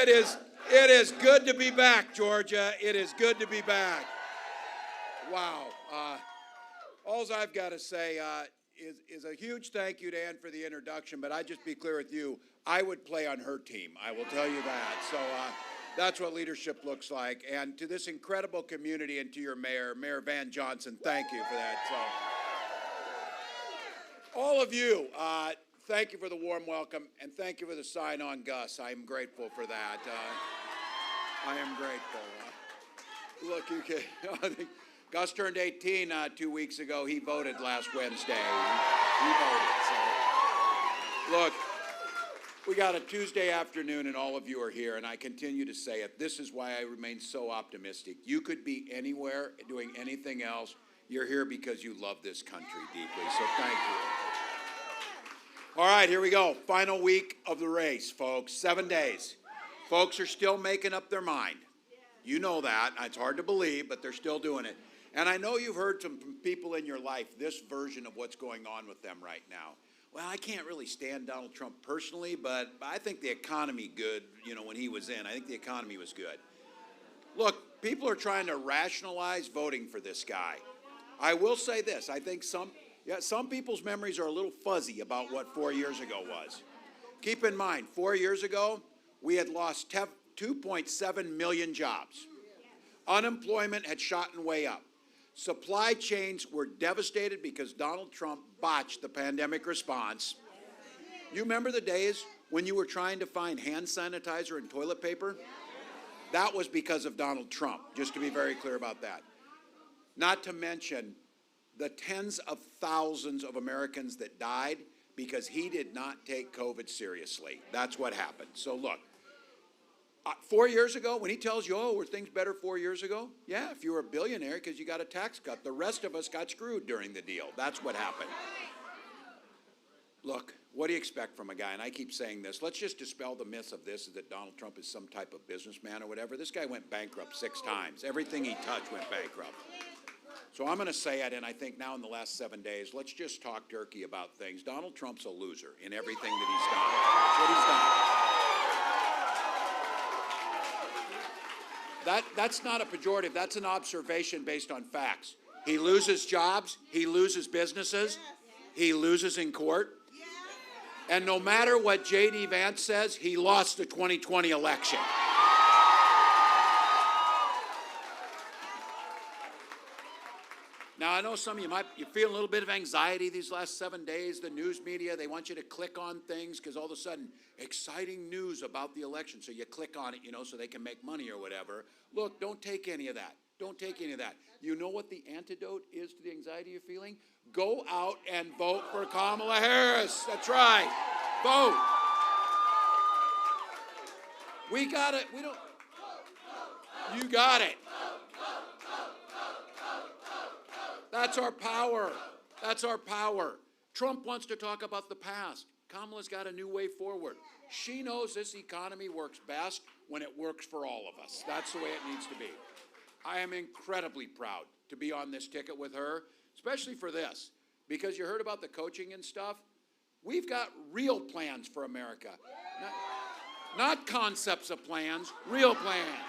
It is good to be back, Georgia. It is good to be back. Wow. All I've got to say is a huge thank you to Ann for the introduction, but I'd just be clear with you, I would play on her team. I will tell you that. So that's what leadership looks like. And to this incredible community and to your mayor, Mayor Van Johnson, thank you for that. So, all of you, thank you for the warm welcome, and thank you for the sign on Gus. I am grateful for that. I am grateful. Look, you can, Gus turned 18 2 weeks ago. He voted last Wednesday. He voted. So, look, we got a Tuesday afternoon, and all of you are here, and I continue to say it. This is why I remain so optimistic. You could be anywhere doing anything else. You're here because you love this country deeply, so thank you. All right, here we go. Final week of the race, folks. 7 days. Folks are still making up their mind. You know that. It's hard to believe, but they're still doing it. And I know you've heard from people in your life this version of what's going on with them right now. Well, I can't really stand Donald Trump personally, but I think the economy good, when he was in. I think the economy was good. Look, people are trying to rationalize voting for this guy. I will say this. I think some people's memories are a little fuzzy about what 4 years ago was. Keep in mind, 4 years ago, we had lost 2.7 million jobs. Unemployment had shot way up. Supply chains were devastated because Donald Trump botched the pandemic response. You remember the days when you were trying to find hand sanitizer and toilet paper? That was because of Donald Trump, just to be very clear about that. Not to mention the tens of thousands of Americans that died because he did not take COVID seriously. That's what happened. So look, 4 years ago, when he tells you, were things better 4 years ago? Yeah, if you were a billionaire because you got a tax cut. The rest of us got screwed during the deal. That's what happened. Look, what do you expect from a guy? And I keep saying this. Let's just dispel the myth of this, that Donald Trump is some type of businessman or whatever. This guy went bankrupt 6 times. Everything he touched went bankrupt. So I'm going to say it, and I think now in the last 7 days, let's just talk turkey about things. Donald Trump's a loser in everything that he's done. That's what he's done. That's not a pejorative. That's an observation based on facts. He loses jobs. He loses businesses. He loses in court. And no matter what J.D. Vance says, he lost the 2020 election. Now, I know some of you feel a little bit of anxiety these last 7 days. The news media, they want you to click on things because all of a sudden, exciting news about the election. So you click on it, so they can make money or whatever. Look, don't take any of that. Don't take any of that. You know what the antidote is to the anxiety you're feeling? Go out and vote for Kamala Harris. That's right. Vote. We got it. We don't. You got it. That's our power. That's our power. Trump wants to talk about the past. Kamala's got a new way forward. She knows this economy works best when it works for all of us. That's the way it needs to be. I am incredibly proud to be on this ticket with her, especially for this, because you heard about the coaching and stuff. We've got real plans for America. Not concepts of plans, real plans.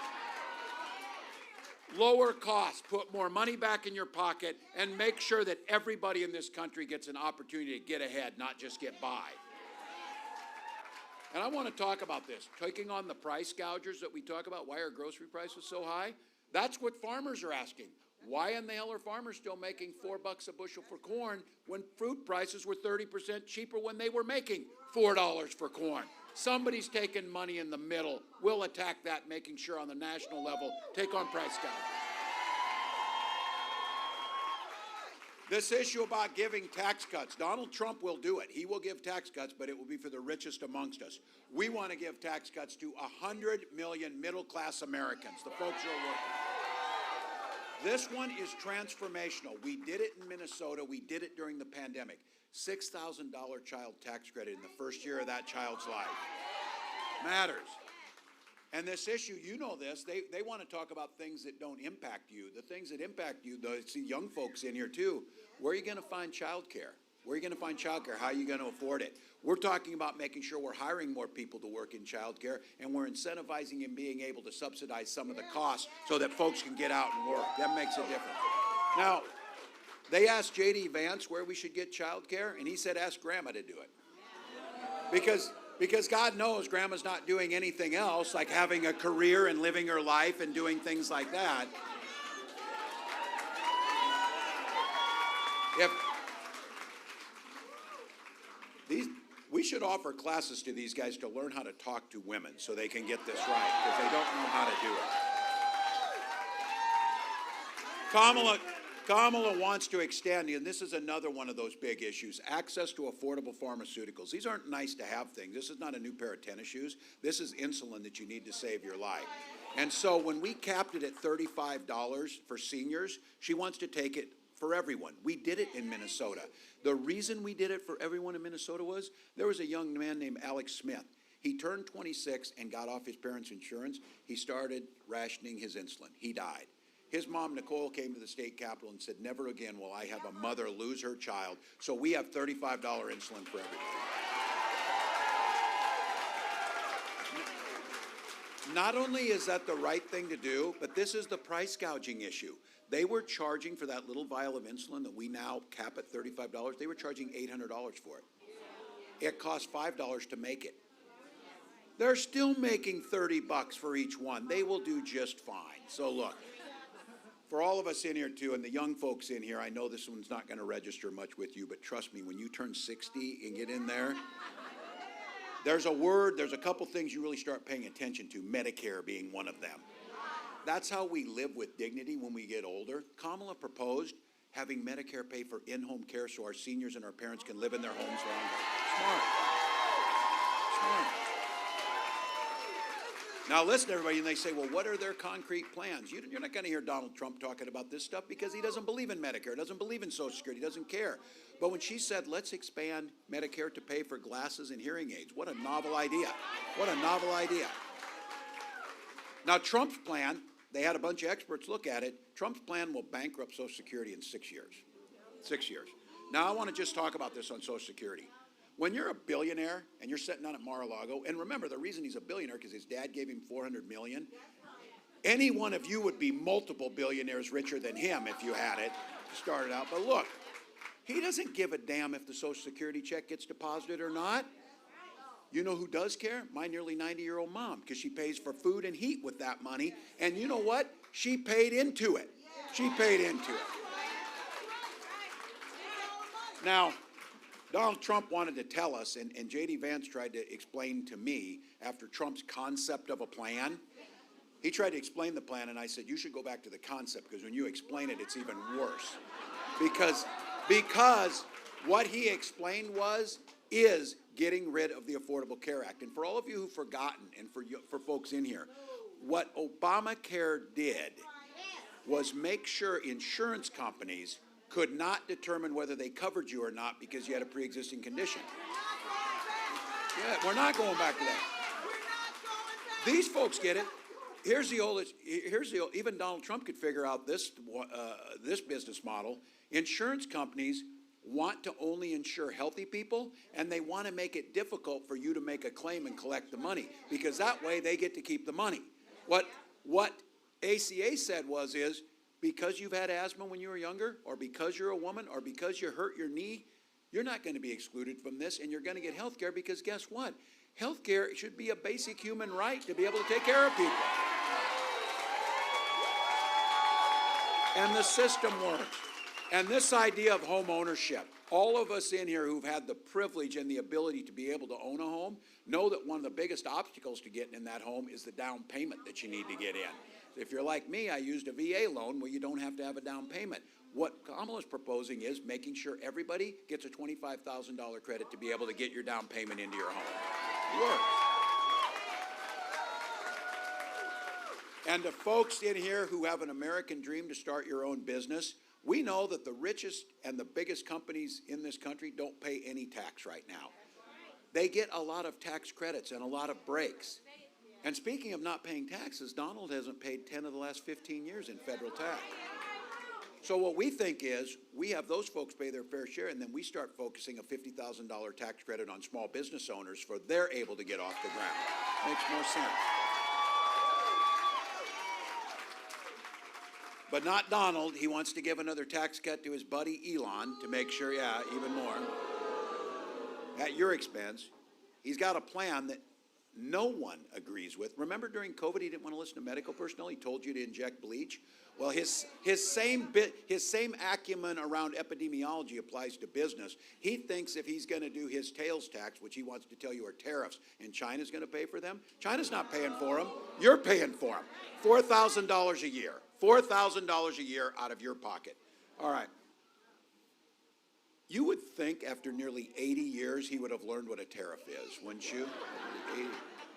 Lower costs, put more money back in your pocket, and make sure that everybody in this country gets an opportunity to get ahead, not just get by. And I want to talk about this. Taking on the price gougers that we talk about, why are grocery prices so high? That's what farmers are asking. Why in the hell are farmers still making $4 a bushel for corn when fruit prices were 30% cheaper when they were making $4 for corn? Somebody's taking money in the middle. We'll attack that, making sure on the national level, take on price gouging. This issue about giving tax cuts, Donald Trump will do it. He will give tax cuts, but it will be for the richest amongst us. We want to give tax cuts to 100 million middle-class Americans, the folks who are working. This one is transformational. We did it in Minnesota. We did it during the pandemic. $6,000 child tax credit in the first year of that child's life. Matters. And this issue, you know this, they want to talk about things that don't impact you. The things that impact you, I see young folks in here too. Where are you going to find child care? Where are you going to find child care? How are you going to afford it? We're talking about making sure we're hiring more people to work in childcare, and we're incentivizing and being able to subsidize some of the costs so that folks can get out and work. That makes a difference. Now, they asked J.D. Vance where we should get childcare, and he said, ask Grandma to do it. Because God knows Grandma's not doing anything else, like having a career and living her life and doing things like that. We should offer classes to these guys to learn how to talk to women so they can get this right, because they don't know how to do it. Kamala wants to extend, and this is another one of those big issues, access to affordable pharmaceuticals. These aren't nice to have things. This is not a new pair of tennis shoes. This is insulin that you need to save your life. And so when we capped it at $35 for seniors, she wants to take it for everyone. We did it in Minnesota. The reason we did it for everyone in Minnesota was there was a young man named Alex Smith. He turned 26 and got off his parents' insurance. He started rationing his insulin. He died. His mom, Nicole, came to the state capitol and said, never again will I have a mother lose her child. So we have $35 insulin for everybody. Not only is that the right thing to do, but this is the price gouging issue. They were charging for that little vial of insulin that we now cap at $35. They were charging $800 for it. It cost $5 to make it. They're still making $30 for each one. They will do just fine. So look, for all of us in here too, and the young folks in here, I know this one's not going to register much with you, but trust me, when you turn 60 and get in there, there's a couple things you really start paying attention to, Medicare being one of them. That's how we live with dignity when we get older. Kamala proposed having Medicare pay for in-home care so our seniors and our parents can live in their homes longer. Smart. Now listen, everybody, and they say, well, what are their concrete plans? You're not going to hear Donald Trump talking about this stuff because he doesn't believe in Medicare, doesn't believe in Social Security, doesn't care. But when she said, let's expand Medicare to pay for glasses and hearing aids, what a novel idea. What a novel idea. Now Trump's plan, they had a bunch of experts look at it. Trump's plan will bankrupt Social Security in 6 years. 6 years. Now I want to just talk about this on Social Security. When you're a billionaire and you're sitting down at Mar-a-Lago, and remember the reason he's a billionaire because his dad gave him $400 million. Any one of you would be multiple billionaires richer than him if you had it started out. But look, he doesn't give a damn if the Social Security check gets deposited or not. You know who does care? My nearly 90-year-old mom, because she pays for food and heat with that money. And you know what? She paid into it. She paid into it. Now, Donald Trump wanted to tell us, and J.D. Vance tried to explain to me after Trump's concept of a plan. He tried to explain the plan, and I said, you should go back to the concept, because when you explain it, it's even worse. Because what he explained is getting rid of the Affordable Care Act. And for all of you who've forgotten, and for folks in here, what Obamacare did was make sure insurance companies could not determine whether they covered you or not because you had a pre-existing condition. Yeah, we're not going back to that. These folks get it. Even Donald Trump could figure out this business model. Insurance companies want to only insure healthy people, and they want to make it difficult for you to make a claim and collect the money, because that way they get to keep the money. What ACA said is, because you've had asthma when you were younger, or because you're a woman, or because you hurt your knee, you're not going to be excluded from this, and you're going to get health care, because guess what? Health care should be a basic human right to be able to take care of people. And the system works. And this idea of home ownership, all of us in here who've had the privilege and the ability to be able to own a home know that one of the biggest obstacles to getting in that home is the down payment that you need to get in. If you're like me, I used a VA loan where you don't have to have a down payment. What Kamala's proposing is making sure everybody gets a $25,000 credit to be able to get your down payment into your home. It works. And to folks in here who have an American dream to start your own business, we know that the richest and the biggest companies in this country don't pay any tax right now. They get a lot of tax credits and a lot of breaks. And speaking of not paying taxes, Donald hasn't paid 10 of the last 15 years in federal tax. So what we think is, we have those folks pay their fair share, and then we start focusing a $50,000 tax credit on small business owners for they're able to get off the ground. Makes more sense. But not Donald. He wants to give another tax cut to his buddy Elon to make sure, yeah, even more. At your expense. He's got a plan that no one agrees with. Remember during COVID, he didn't want to listen to medical personnel. He told you to inject bleach. Well, his same acumen around epidemiology applies to business. He thinks if he's going to do his tails tax, which he wants to tell you are tariffs, and China's going to pay for them, China's not paying for them. You're paying for them. $4,000 a year. $4,000 a year out of your pocket. All right. You would think after nearly 80 years he would have learned what a tariff is, wouldn't you?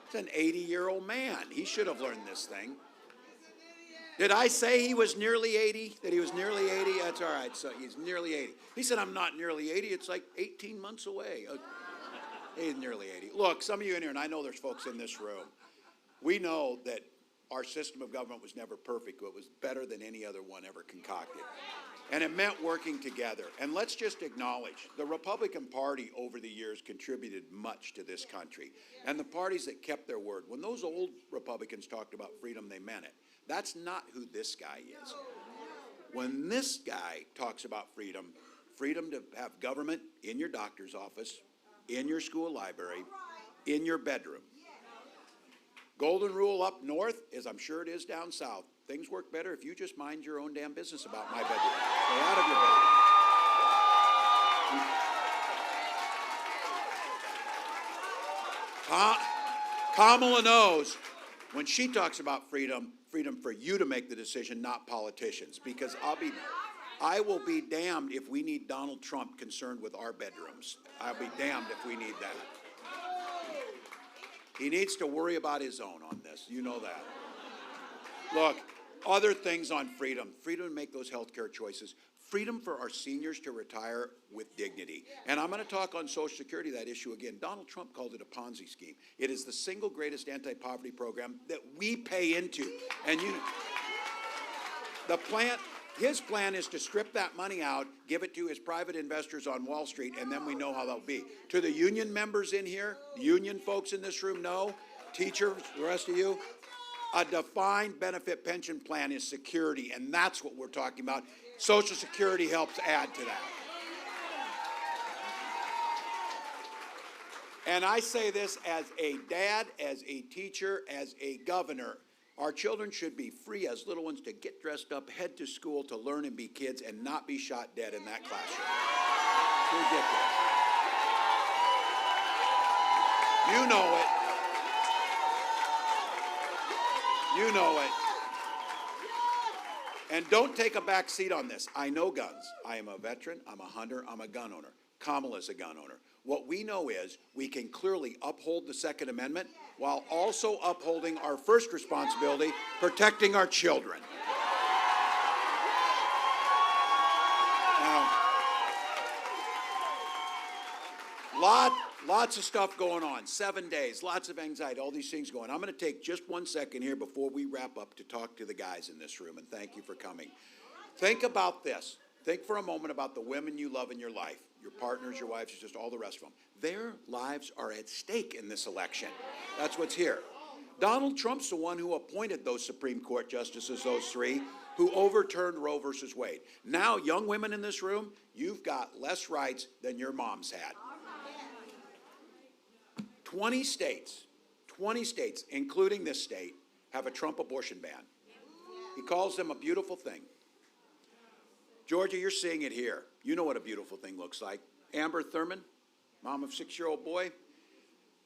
It's an 80-year-old man. He should have learned this thing. Did I say he was nearly 80? That he was nearly 80? That's all right. So he's nearly 80. He said, I'm not nearly 80. It's like 18 months away. He's nearly 80. Look, some of you in here, and I know there's folks in this room, we know that our system of government was never perfect, but it was better than any other one ever concocted. And it meant working together. And let's just acknowledge, the Republican Party over the years contributed much to this country. And the parties that kept their word, when those old Republicans talked about freedom, they meant it. That's not who this guy is. When this guy talks about freedom, freedom to have government in your doctor's office, in your school library, in your bedroom. Golden rule up north, as I'm sure it is down south. Things work better if you just mind your own damn business about my bedroom. Stay out of your bedroom. Kamala knows when she talks about freedom, freedom for you to make the decision, not politicians. Because I will be damned if we need Donald Trump concerned with our bedrooms. I'll be damned if we need that. He needs to worry about his own on this. You know that. Look, other things on freedom. Freedom to make those health care choices. Freedom for our seniors to retire with dignity. And I'm going to talk on Social Security, that issue again. Donald Trump called it a Ponzi scheme. It is the single greatest anti-poverty program that we pay into. And his plan is to strip that money out, give it to his private investors on Wall Street, and then we know how that'll be. To the union members in here, union folks in this room know, teachers, the rest of you, a defined benefit pension plan is security, and that's what we're talking about. Social Security helps add to that. And I say this as a dad, as a teacher, as a governor. Our children should be free as little ones to get dressed up, head to school to learn and be kids, and not be shot dead in that classroom. It's ridiculous. You know it. You know it. And don't take a back seat on this. I know guns. I am a veteran. I'm a hunter. I'm a gun owner. Kamala's a gun owner. What we know is we can clearly uphold the Second Amendment while also upholding our first responsibility, protecting our children. Now, lots of stuff going on. 7 days, lots of anxiety, all these things going on. I'm going to take just 1 second here before we wrap up to talk to the guys in this room, and thank you for coming. Think about this. Think for a moment about the women you love in your life, your partners, your wives, just all the rest of them. Their lives are at stake in this election. That's what's here. Donald Trump's the one who appointed those Supreme Court justices, those three, who overturned Roe versus Wade. Now, young women in this room, you've got less rights than your moms had. 20 states, including this state, have a Trump abortion ban. He calls them a beautiful thing. Georgia, you're seeing it here. You know what a beautiful thing looks like. Amber Thurman, mom of 6-year-old boy,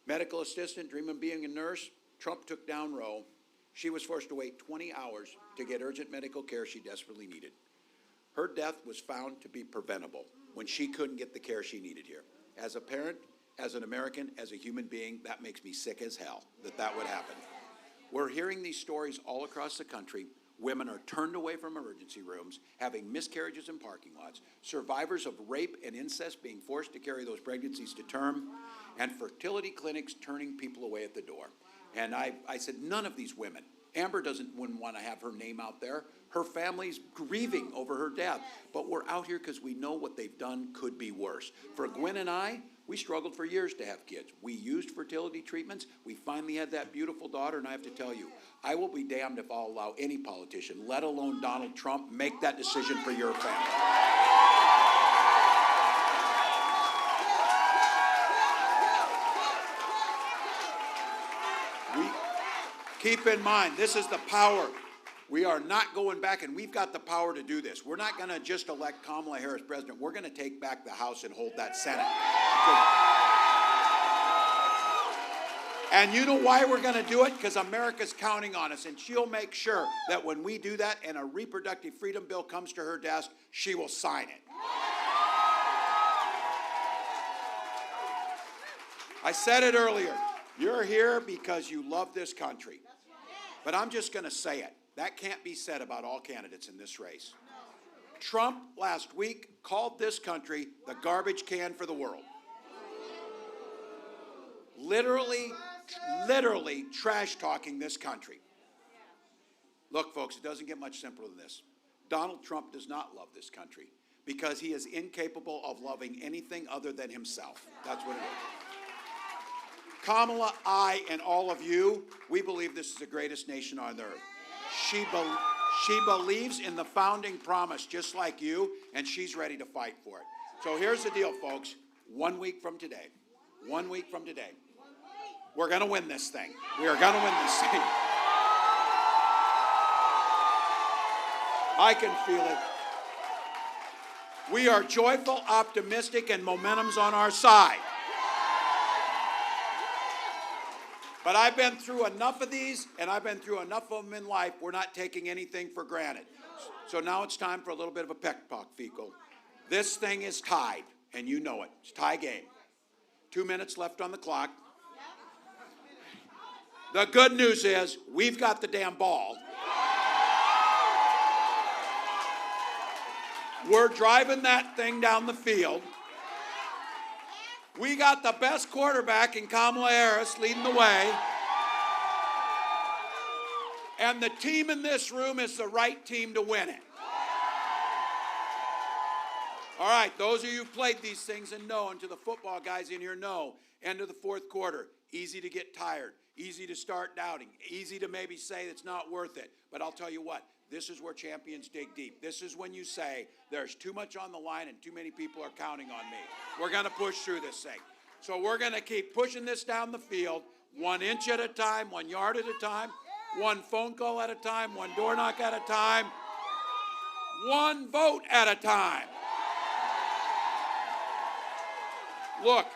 medical assistant, dreaming of being a nurse. Trump took down Roe. She was forced to wait 20 hours to get urgent medical care she desperately needed. Her death was found to be preventable when she couldn't get the care she needed here. As a parent, as an American, as a human being, that makes me sick as hell that would happen. We're hearing these stories all across the country. Women are turned away from emergency rooms, having miscarriages in parking lots, survivors of rape and incest being forced to carry those pregnancies to term, and fertility clinics turning people away at the door. And I said, none of these women Amber wouldn't want to have her name out there. Her family's grieving over her death. But we're out here because we know what they've done could be worse. For Gwen and I, we struggled for years to have kids. We used fertility treatments. We finally had that beautiful daughter, and I have to tell you, I will be damned if I'll allow any politician, let alone Donald Trump, make that decision for your family. Keep in mind, this is the power. We are not going back, and we've got the power to do this. We're not going to just elect Kamala Harris president. We're going to take back the House and hold that Senate. And you know why we're going to do it? Because America's counting on us, and she'll make sure that when we do that and a reproductive freedom bill comes to her desk, she will sign it. I said it earlier. You're here because you love this country. But I'm just going to say it. That can't be said about all candidates in this race. Trump last week called this country the garbage can for the world. Literally trash talking this country. Look, folks, it doesn't get much simpler than this. Donald Trump does not love this country because he is incapable of loving anything other than himself. That's what it is. Kamala, I, and all of you, we believe this is the greatest nation on earth. She believes in the founding promise just like you, and she's ready to fight for it. So here's the deal, folks. 1 week from today, we're going to win this thing. We are going to win this thing. I can feel it. We are joyful, optimistic, and momentum's on our side. But I've been through enough of these, and I've been through enough of them in life. We're not taking anything for granted. So now it's time for a little bit of a pep talk, Fecal. This thing is tied, and you know it. It's a tie game. 2 minutes left on the clock. The good news is we've got the damn ball. We're driving that thing down the field. We got the best quarterback in Kamala Harris leading the way. And the team in this room is the right team to win it. All right, those of you who've played these things and know, and to the football guys in here know, end of the fourth quarter, easy to get tired, easy to start doubting, easy to maybe say it's not worth it. But I'll tell you what, this is where champions dig deep. This is when you say, there's too much on the line and too many people are counting on me. We're going to push through this thing. So we're going to keep pushing this down the field, 1 inch at a time, 1 yard at a time, 1 phone call at a time, 1 door knock at a time, 1 vote at a time. Look,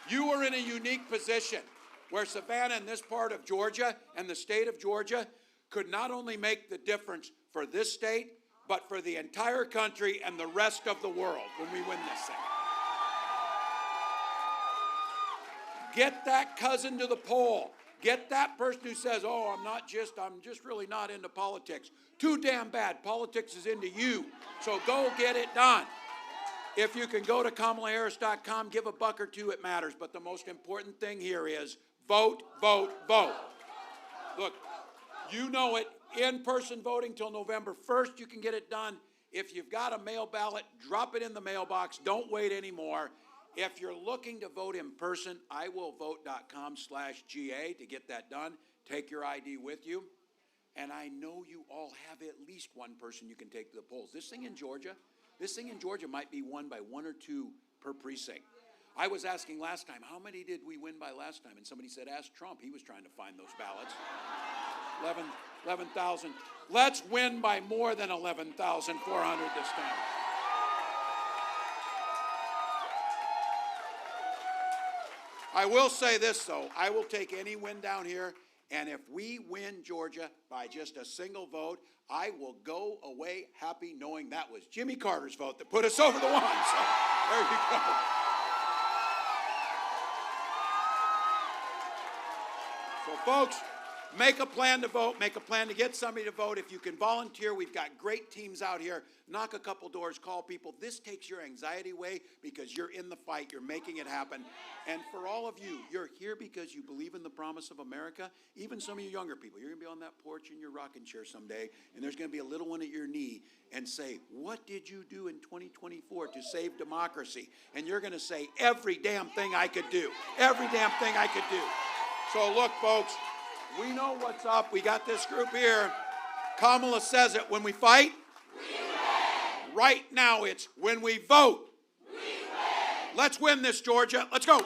you are in a unique position where Savannah and this part of Georgia and the state of Georgia could not only make the difference for this state, but for the entire country and the rest of the world when we win this thing. Get that cousin to the poll. Get that person who says, oh, I'm just really not into politics. Too damn bad. Politics is into you. So go get it done. If you can go to KamalaHarris.com, give a buck or two, it matters. But the most important thing here is vote, vote, vote. Look, you know it. In-person voting till November 1st, you can get it done. If you've got a mail ballot, drop it in the mailbox. Don't wait anymore. If you're looking to vote in person, iwillvote.com/GA to get that done. Take your ID with you. And I know you all have at least one person you can take to the polls. This thing in Georgia might be won by 1 or 2 per precinct. I was asking last time, how many did we win by last time? And somebody said, ask Trump. He was trying to find those ballots. 11,000. Let's win by more than 11,400 this time. I will say this, though. I will take any win down here, and if we win Georgia by just a single vote, I will go away happy knowing that was Jimmy Carter's vote that put us over the line. So there you go. So, folks, Make a plan to vote. Make a plan to get somebody to vote. If you can volunteer, we've got great teams out here. Knock a couple doors, call people. This takes your anxiety away because you're in the fight. You're making it happen. And for all of you, you're here because you believe in the promise of America. Even some of you younger people, you're going to be on that porch in your rocking chair someday, and there's going to be a little one at your knee and say, what did you do in 2024 to save democracy? And you're going to say, every damn thing I could do. Every damn thing I could do. So look, folks, we know what's up. We got this group here. Kamala says it. When we fight, we win. Right now it's when we vote. We win. Let's win this, Georgia. Let's go.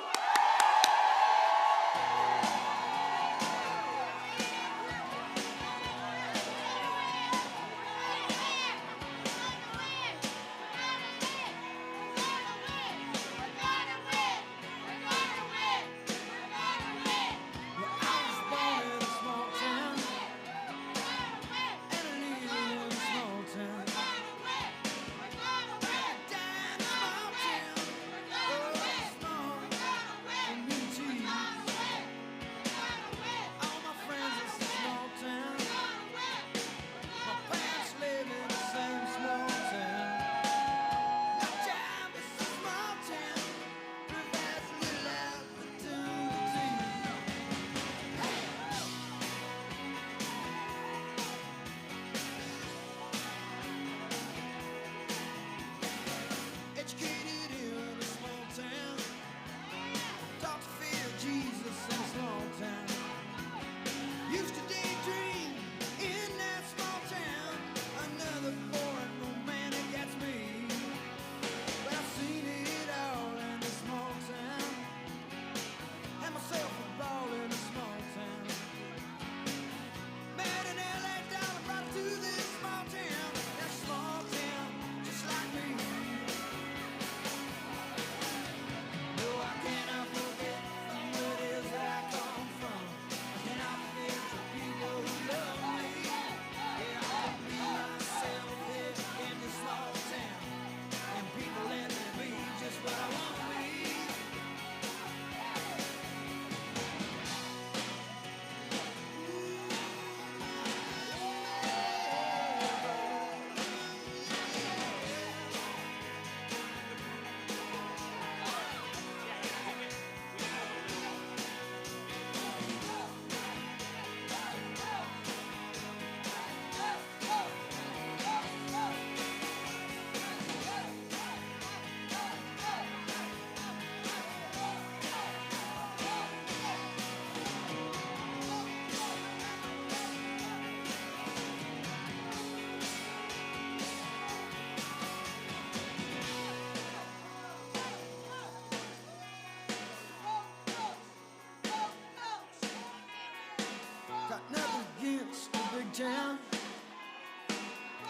Town.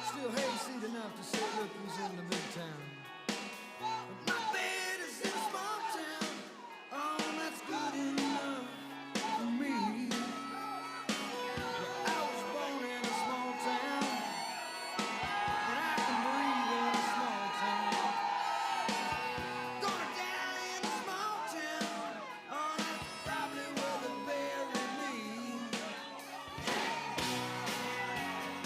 Still hayseed enough to say, look who's in the big town.